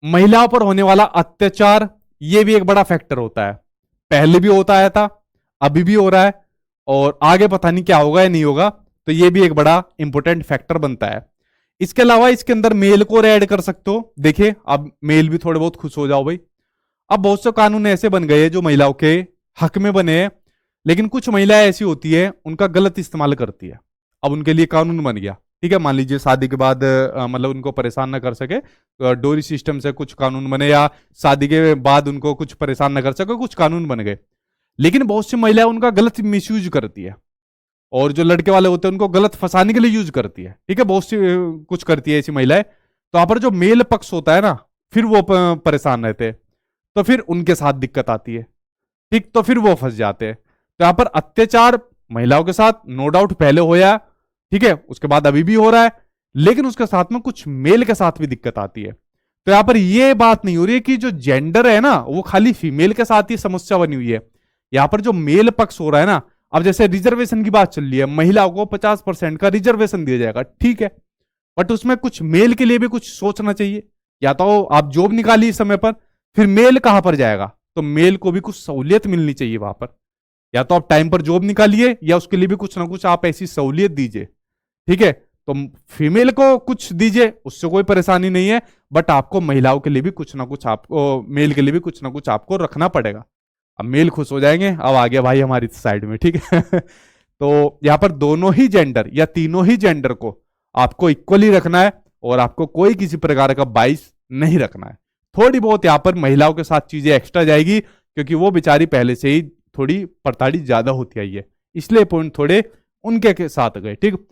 महिलाओं पर होने वाला अत्याचार, ये भी एक बड़ा फैक्टर होता है। पहले भी होता आया था, अभी भी हो रहा है, और आगे पता नहीं क्या होगा या नहीं होगा। तो ये भी एक बड़ा इंपॉर्टेंट फैक्टर बनता है। इसके अलावा इसके अंदर मेल को ऐड कर सकते हो। देखिए अब मेल भी थोड़े बहुत खुश हो जाओ भाई। अब बहुत से कानून ऐसे बन गए हैं जो महिलाओं के हक में बने हैं, लेकिन कुछ महिलाएं ऐसी होती है उनका गलत इस्तेमाल करती है। अब उनके लिए कानून बन गया, ठीक है, मान लीजिए शादी के बाद मतलब उनको परेशान ना कर सके, डोरी सिस्टम से कुछ कानून बने, या शादी के बाद उनको कुछ परेशान ना कर सके, कुछ कानून बन गए। लेकिन बहुत सी महिलाएं उनका गलत मिसयूज करती है, और जो लड़के वाले होते हैं उनको गलत फंसाने के लिए यूज करती है, ठीक है, बहुत सी कुछ करती है ऐसी महिलाएं। तो यहाँ पर जो मेल पक्ष होता है ना, फिर वो परेशान रहते हैं, तो फिर उनके साथ दिक्कत आती है, ठीक, तो फिर वो फंस जाते हैं। तो यहाँ पर अत्याचार महिलाओं के साथ नो डाउट पहले होया, ठीक है, उसके बाद अभी भी हो रहा है, लेकिन उसके साथ में कुछ मेल के साथ भी दिक्कत आती है। तो यहाँ पर ये बात नहीं हो रही है कि जो जेंडर है ना वो खाली फीमेल के साथ ही समस्या बनी हुई है। यहाँ पर जो मेल पक्ष हो रहा है ना, अब जैसे रिजर्वेशन की बात चल रही है, महिलाओं को 50% का रिजर्वेशन दिया जाएगा, ठीक है, बट उसमें कुछ मेल के लिए भी कुछ सोचना चाहिए। या तो आप जॉब निकालिए समय पर, फिर मेल कहां पर जाएगा, तो मेल को भी कुछ सहूलियत मिलनी चाहिए वहां पर। या तो आप टाइम पर जॉब निकालिए, या उसके लिए भी कुछ ना कुछ आप ऐसी सहूलियत दीजिए, ठीक है। तो फीमेल को कुछ दीजिए, उससे कोई परेशानी नहीं है, बट आपको महिलाओं के लिए भी कुछ ना कुछ, आपको मेल के लिए भी कुछ ना कुछ आपको रखना पड़ेगा। अब मेल खुश हो जाएंगे, अब आ गया भाई हमारी साइड में, ठीक है। तो यहां पर दोनों ही जेंडर या तीनों ही जेंडर को आपको इक्वली रखना है, और आपको कोई किसी प्रकार का बाइस नहीं रखना है। थोड़ी बहुत यहाँ पर महिलाओं के साथ चीजें एक्स्ट्रा जाएगी, क्योंकि वो बेचारी पहले से ही थोड़ी पड़ताड़ी ज्यादा होती आई है, इसलिए पॉइंट थोड़े उनके साथ गए, ठीक।